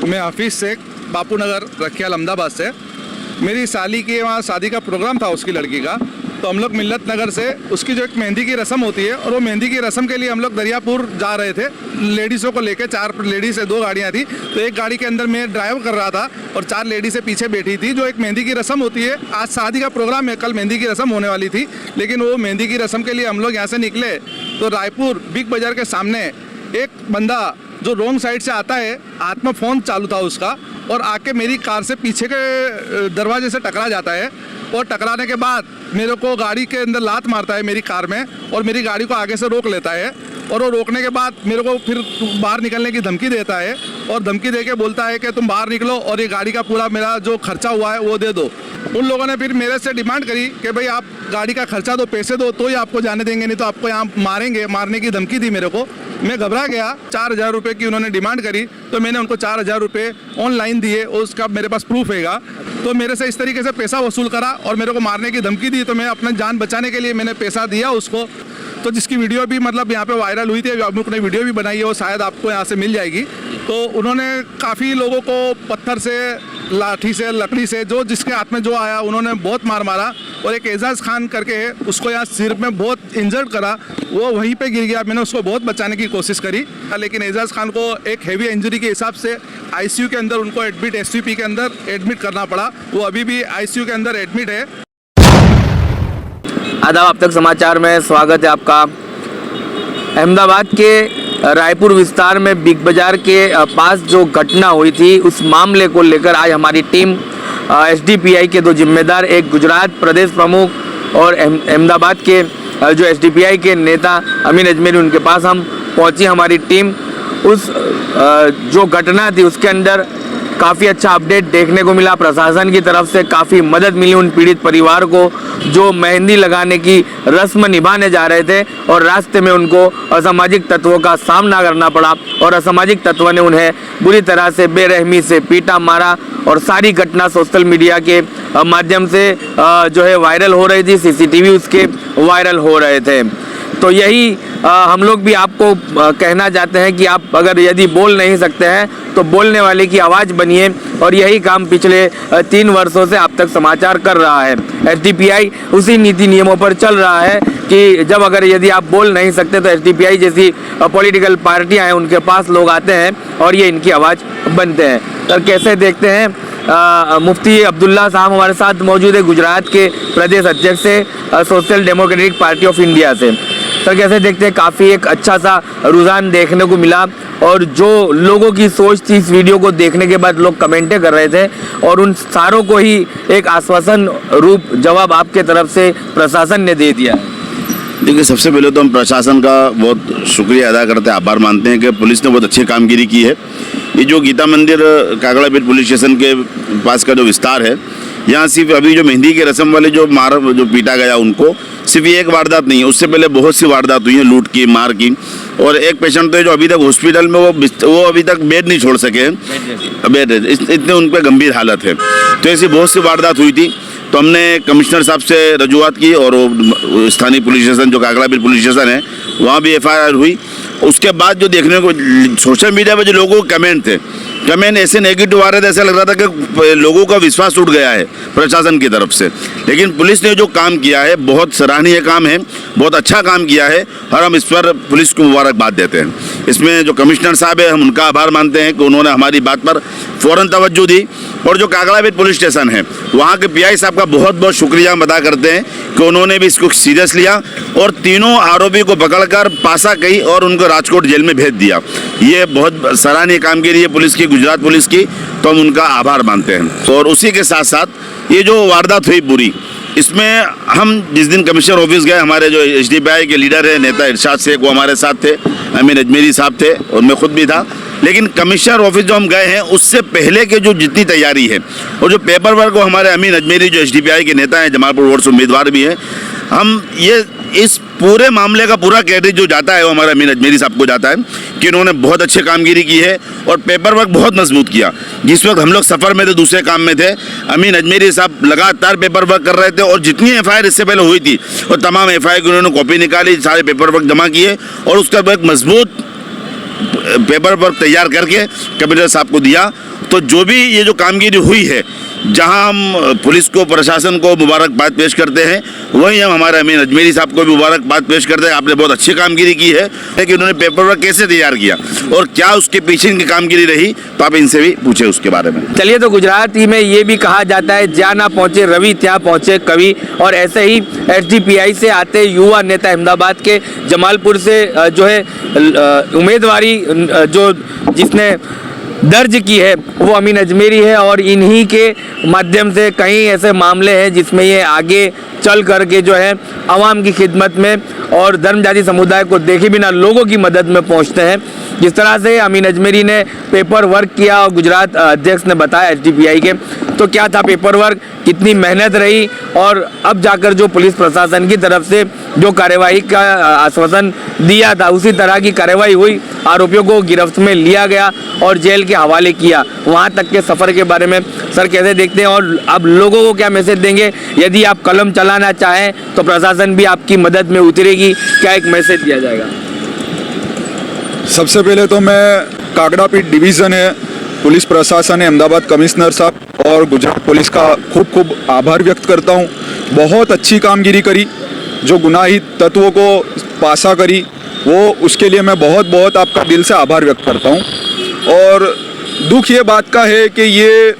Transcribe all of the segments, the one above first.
मैं हाफिज़ शेख बापू नगर रखियाल अहमदाबाद से। मेरी साली की वहाँ शादी का प्रोग्राम था उसकी लड़की का, तो हम लोग मिल्लत नगर से उसकी जो एक मेहंदी की रस्म होती है, और वो मेहंदी की रस्म के लिए हम लोग दरियापुर जा रहे थे लेडीज़ों को लेके। 4 लेडीज़ से 2 गाड़ियाँ थी, तो एक गाड़ी के अंदर मैं ड्राइव कर रहा था और 4 लेडीज़ें पीछे बैठी थी। जो एक मेहंदी की रस्म होती है, आज शादी का प्रोग्राम है, कल मेहंदी की रस्म होने वाली थी, लेकिन वो मेहंदी की रस्म के लिए हम लोग यहाँ से निकले तो रायपुर बिग बाज़ार के सामने एक बंदा जो रोंग साइड से आता है, हाथ में फ़ोन चालू था उसका, और आके मेरी कार से पीछे के दरवाजे से टकरा जाता है। और टकराने के बाद मेरे को गाड़ी के अंदर लात मारता है मेरी कार में, और मेरी गाड़ी को आगे से रोक लेता है। और वो रोकने के बाद मेरे को फिर बाहर निकलने की धमकी देता है, और धमकी दे के बोलता है कि तुम बाहर निकलो और ये गाड़ी का पूरा मेरा जो खर्चा हुआ है वो दे दो। उन लोगों ने फिर मेरे से डिमांड करी कि भाई आप गाड़ी का खर्चा दो, पैसे दो, तो ही आपको जाने देंगे, नहीं तो आपको यहाँ मारेंगे। मारने की धमकी दी मेरे को। मैं घबरा गया। 4000 रुपये की उन्होंने डिमांड करी, तो मैंने उनको 4000 रुपये ऑनलाइन दिए, और उसका मेरे पास प्रूफ हैगा। तो मेरे से इस तरीके से पैसा वसूल करा और मेरे को मारने की धमकी दी। तो मैं अपना जान बचाने के लिए मैंने पैसा दिया उसको। तो जिसकी वीडियो भी मतलब यहाँ पे वायरल हुई थी, हम लोग ने वीडियो भी बनाई है, वो शायद आपको यहाँ से मिल जाएगी। तो उन्होंने काफ़ी लोगों को पत्थर से, लाठी से, लकड़ी से, जो जिसके हाथ में जो आया उन्होंने बहुत मार मारा। और एक एजाज खान करके है, उसको यहाँ सिर में बहुत इंजर्ड करा, वो वहीं पे गिर गया। मैंने उसको बहुत बचाने की कोशिश करी, लेकिन एजाज खान को एक हेवी इंजरी के हिसाब से आईसीयू के अंदर उनको एडमिट, एसवीपी के अंदर एडमिट करना पड़ा। वो अभी भी आईसीयू के अंदर एडमिट है। आदाब, अब तक समाचार में स्वागत है आपका। अहमदाबाद के रायपुर विस्तार में बिग बाजार के पास जो घटना हुई थी, उस मामले को लेकर आज हमारी टीम एसडीपीआई के 2 जिम्मेदार, एक गुजरात प्रदेश प्रमुख और अहमदाबाद के जो एसडीपीआई के नेता अमीन अजमेरी, उनके पास हम पहुंची। हमारी टीम उस जो घटना थी उसके अंदर काफ़ी अच्छा अपडेट देखने को मिला। प्रशासन की तरफ से काफ़ी मदद मिली उन पीड़ित परिवार को जो मेहंदी लगाने की रस्म निभाने जा रहे थे, और रास्ते में उनको असामाजिक तत्वों का सामना करना पड़ा, और असामाजिक तत्वों ने उन्हें बुरी तरह से बेरहमी से पीटा, मारा। और सारी घटना सोशल मीडिया के माध्यम से जो है वायरल हो रही थी, सीसीटीवी उसके वायरल हो रहे थे। तो यही हम लोग भी आपको कहना चाहते हैं कि आप अगर यदि बोल नहीं सकते हैं तो बोलने वाले की आवाज़ बनिए, और यही काम पिछले 3 वर्षों से आप तक समाचार कर रहा है। एसडीपीआई उसी नीति नियमों पर चल रहा है कि जब अगर यदि आप बोल नहीं सकते तो एसडीपीआई जैसी पॉलिटिकल पार्टियां हैं, उनके पास लोग आते हैं और ये इनकी आवाज़ बनते हैं। तो कैसे देखते हैं, मुफ्ती अब्दुल्ला साहब हमारे साथ मौजूद है, गुजरात के प्रदेश अध्यक्ष से social democratic party of India से। सर, कैसे देखते हैं, काफ़ी एक अच्छा सा रुझान देखने को मिला, और जो लोगों की सोच थी इस वीडियो को देखने के बाद लोग कमेंटें कर रहे थे, और उन सारों को ही एक आश्वासन रूप जवाब आपके तरफ से प्रशासन ने दे दिया। देखिए, सबसे पहले तो हम प्रशासन का बहुत शुक्रिया अदा करते हैं, आभार मानते हैं कि पुलिस ने बहुत अच्छी कामगिरी की है। ये जो गीता मंदिर कागड़ापीठ पुलिस स्टेशन के पास का जो विस्तार है, यहाँ सिर्फ अभी जो मेहंदी के रस्म वाले जो पीटा गया उनको, सिर्फ ये एक वारदात नहीं है, उससे पहले बहुत सी वारदात हुई है, लूट की, मार की। और एक पेशेंट तो है जो अभी तक हॉस्पिटल में वो अभी तक बेड नहीं छोड़ सके हैं, बेड इतने उन पर गंभीर हालत है। तो ऐसी बहुत सी वारदात हुई थी। तो हमने कमिश्नर साहब से रजूआत की, और वो स्थानीय पुलिस स्टेशन जो कागड़ापीठ पुलिस स्टेशन है वहाँ भी FIR हुई। उसके बाद जो देखने को सोशल मीडिया पर जो लोगों के कमेंट थे, कमेंट ऐसे नेगेटिव आ रहे थे, ऐसा लग रहा था कि लोगों का विश्वास उठ गया है प्रशासन की तरफ से। लेकिन पुलिस ने जो काम किया है बहुत सराहनीय काम है, बहुत अच्छा काम किया है, और हम इस पर पुलिस को मुबारकबाद देते हैं। इसमें जो कमिश्नर साहब है, हम उनका आभार मानते हैं कि उन्होंने हमारी बात पर फ़ौरन तवज्जो दी। और जो कागड़ापीठ पुलिस स्टेशन है, वहाँ के PI साहब का बहुत बहुत शुक्रिया हम अदा करते हैं कि उन्होंने भी इसको सीरियस लिया, और तीनों आरोपी को पकड़कर पासा कही और उनको राजकोट जेल में भेज दिया। ये बहुत सराहनीय कामगिरी है पुलिस की, गुजरात पुलिस की, तो हम उनका आभार मानते हैं। और उसी के साथ साथ ये जो वारदात हुई बुरी, इसमें हम जिस दिन कमिश्नर ऑफिस गए, हमारे जो एसडीपीआई के लीडर है नेता इरशाद शेख, वो हमारे साथ थे, अमीन अजमेरी साहब थे, और मैं खुद भी था। लेकिन कमिश्नर ऑफिस जो हम गए हैं, उससे पहले के जो जितनी तैयारी है और जो पेपर वर्क, वो हमारे अमीन अजमेरी जो एसडीपीआई के नेता हैं, जमालपुर वार्ड से उम्मीदवार भी हैं, हम ये इस पूरे मामले का पूरा क्रेडिट जो जाता है वो हमारे अमीन अजमेरी साहब को जाता है कि उन्होंने बहुत अच्छी कामगिरी की है और पेपर वर्क बहुत मजबूत किया। जिस वक्त हम लोग सफ़र में थे, दूसरे काम में थे, अमीन अजमेरी साहब लगातार पेपर वर्क कर रहे थे, और जितनी FIR इससे पहले हुई थी वो तमाम FIR की उन्होंने कॉपी निकाली, सारे पेपर वर्क जमा किए, और उसका एक मजबूत पेपर वर्क तैयार करके कमिश्नर साहब को दिया। तो जो भी ये जो कामगिरी हुई है, जहां हम पुलिस को, प्रशासन को मुबारकबाद पेश करते हैं, वहीं हम हमारे अमीन अजमेरी साहब को भी मुबारकबाद पेश करते हैं। आपने बहुत अच्छी कामगिरी की है कि उन्होंने पेपर वर्क कैसे तैयार किया और क्या उसके पीछे इनकी कामगिरी रही, तो आप इनसे भी पूछे उसके बारे में। चलिए, तो गुजराती में ये भी कहा जाता है, जहाँ ना पहुँचे रवि ત્યાં पहुँचे कवि। और ऐसे ही एसडीपीआई से आते युवा नेता अहमदाबाद के जमालपुर से जो है उम्मीदवारी जो जिसने दर्ज की है वो अमीन अजमेरी है। और इन्हीं के माध्यम से कई ऐसे मामले हैं जिसमें ये आगे चल करके जो है आवाम की खिदमत में और धर्म जाति समुदाय को देखे बिना लोगों की मदद में पहुंचते हैं। जिस तरह से अमीन अजमेरी ने पेपर वर्क किया और गुजरात अध्यक्ष ने बताया एसडीपीआई के, तो क्या था पेपर वर्क, कितनी मेहनत रही, और अब जाकर जो पुलिस प्रशासन की तरफ से जो कार्यवाही का आश्वासन दिया था उसी तरह की कार्यवाही हुई। आरोपियों को गिरफ्त में लिया गया और जेल के हवाले किया। वहां तक के सफ़र के बारे में सर कैसे देखते हैं और अब लोगों को क्या मैसेज देंगे? यदि आप कलम चलाना चाहें तो प्रशासन भी आपकी मदद में उतरेगी, क्या एक मैसेज दिया जाएगा? सबसे पहले तो मैं कागड़ापीठ डिवीज़न है, पुलिस प्रशासन है, अहमदाबाद कमिश्नर साहब और गुजरात पुलिस का खूब खूब आभार व्यक्त करता हूँ। बहुत अच्छी कामगिरी करी, जो गुनाही तत्वों को पासा करी, वो उसके लिए मैं बहुत बहुत आपका दिल से आभार व्यक्त करता हूँ। और दुख ये बात का है कि ये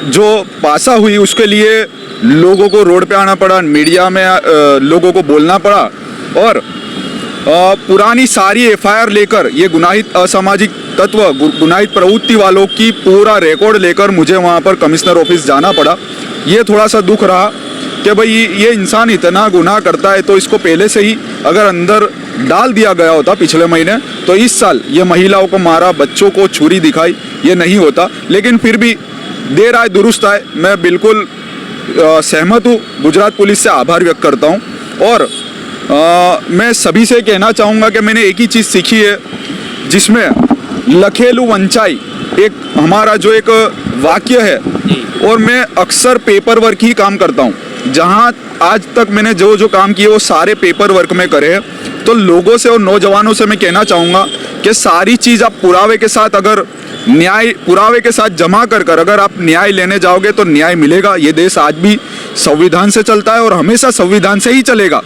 जो पासा हुई उसके लिए लोगों को रोड पे आना पड़ा, मीडिया में लोगों को बोलना पड़ा और पुरानी सारी एफआईआर लेकर ये गुनाहित असामाजिक तत्व, गुनाहित प्रवृत्ति वालों की पूरा रिकॉर्ड लेकर मुझे वहाँ पर कमिश्नर ऑफिस जाना पड़ा। ये थोड़ा सा दुख रहा कि भाई ये इंसान इतना गुनाह करता है तो इसको पहले से ही अगर अंदर डाल दिया गया होता पिछले महीने, तो इस साल ये महिलाओं को मारा, बच्चों को छुरी दिखाई, ये नहीं होता। लेकिन फिर भी देर आए दुरुस्त आए, मैं बिल्कुल सहमत हूँ, गुजरात पुलिस से आभार व्यक्त करता हूँ। और मैं सभी से कहना चाहूँगा कि मैंने एक ही चीज़ सीखी है, जिसमें लखेलू वंचाई एक हमारा जो एक वाक्य है, और मैं अक्सर पेपर वर्क ही काम करता हूँ। जहाँ आज तक मैंने जो जो काम किए वो सारे पेपर वर्क में करे हैं। तो लोगों से और नौजवानों से मैं कहना चाहूँगा कि सारी चीज़ आप पुरावे के साथ, अगर न्याय पुरावे के साथ जमा कर अगर आप न्याय लेने जाओगे तो न्याय मिलेगा। ये देश आज भी संविधान से चलता है और हमेशा संविधान से ही चलेगा।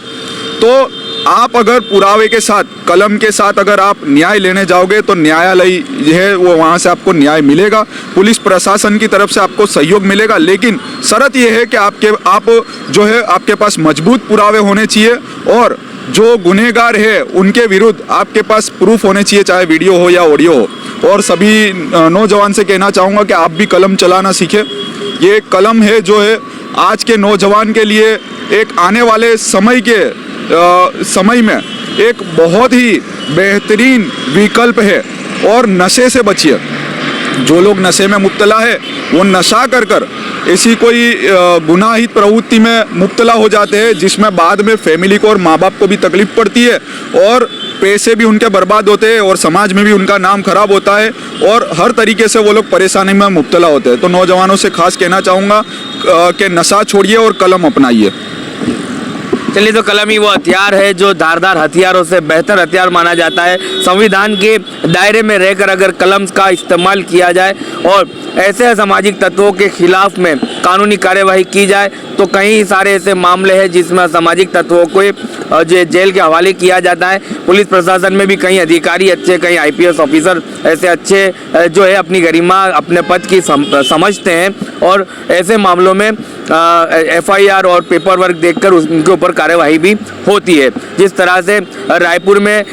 तो आप अगर पुरावे के साथ, कलम के साथ अगर आप न्याय लेने जाओगे तो न्यायालय है वो वहाँ से आपको न्याय मिलेगा, पुलिस प्रशासन की तरफ से आपको सहयोग मिलेगा। लेकिन शर्त ये है कि आप जो है आपके पास मजबूत पुरावे होने चाहिए और जो गुनहगार है उनके विरुद्ध आपके पास प्रूफ होने चाहिए, चाहे वीडियो हो या ऑडियो हो। और सभी नौजवान से कहना चाहूँगा कि आप भी कलम चलाना सीखें। ये कलम है जो है आज के नौजवान के लिए एक आने वाले समय में एक बहुत ही बेहतरीन विकल्प है। और नशे से बचिए, जो लोग नशे में मुब्तला है वो नशा कर ऐसी कोई गुनाहित प्रवृत्ति में मुब्तला हो जाते हैं, जिसमें बाद में फैमिली को और माँ बाप को भी तकलीफ पड़ती है और पैसे भी उनके बर्बाद होते हैं और समाज में भी उनका नाम खराब होता है और हर तरीके से वो लोग परेशानी में मुब्तला होते हैं। तो नौजवानों से खास कहना चाहूँगा कि नशा छोड़िए और कलम अपनाइए। चलिए, तो कलम ही वो हथियार है जो धारदार हथियारों से बेहतर हथियार माना जाता है। संविधान के दायरे में रहकर अगर कलम का इस्तेमाल किया जाए और ऐसे असामाजिक तत्वों के खिलाफ में कानूनी कार्यवाही की जाए तो कई सारे ऐसे मामले हैं जिसमें असामाजिक तत्वों को जेल के हवाले किया जाता है। पुलिस प्रशासन में भी कई अधिकारी अच्छे, कई आईपीएस ऑफिसर ऐसे अच्छे जो है अपनी गरिमा, अपने पद की समझते हैं और ऐसे मामलों में एफआईआर और पेपर वर्क देखकर उनके ऊपर कार्यवाही भी होती है। जिस तरह से रायपुर में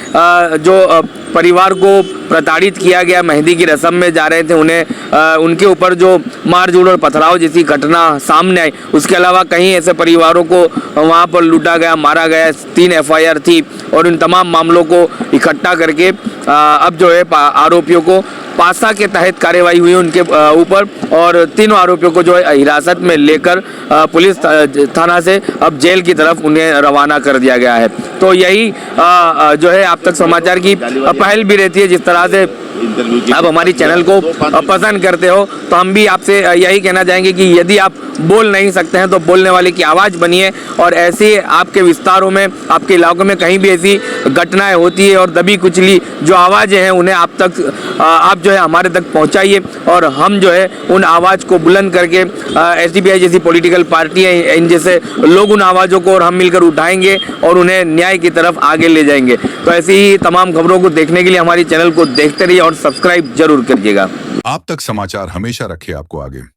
जो परिवार को प्रताड़ित किया गया, मेहंदी की रस्म में जा रहे थे, उन्हें उनके ऊपर जो मारझूड़ और पथराव जैसी घटना सामने आई, उसके अलावा कहीं ऐसे परिवारों को वहां पर लूटा गया, मारा गया। 3 एफआईआर थी और इन तमाम मामलों को इकट्ठा करके अब जो है आरोपियों को पासा के तहत कार्यवाही हुई उनके ऊपर और 3 आरोपियों को जो है हिरासत में लेकर पुलिस थाना से अब जेल की तरफ उन्हें रवाना कर दिया गया है। तो यही जो है आप तक समाचार की पहल भी रहती है। जिस तरह से इंटरव्यू की। आप हमारी चैनल को पसंद करते हो तो हम भी आपसे यही कहना चाहेंगे कि यदि आप बोल नहीं सकते हैं तो बोलने वाले की आवाज़ बनिए, और ऐसे आपके विस्तारों में, आपके इलाकों में कहीं भी ऐसी घटनाएं होती है और दबी कुचली जो आवाज़ें हैं उन्हें आप जो है हमारे तक पहुंचाइए, और हम जो है उन आवाज़ को बुलंद करके SDPI जैसी पॉलिटिकल पार्टी है, इन जैसे लोग उन आवाज़ों को और हम मिलकर उठाएंगे और उन्हें न्याय की तरफ आगे ले जाएंगे। तो ऐसी ही तमाम खबरों को देखने के लिए हमारी चैनल को देखते रहिए और सब्सक्राइब जरूर करिएगा। आप तक समाचार हमेशा रखे आपको आगे।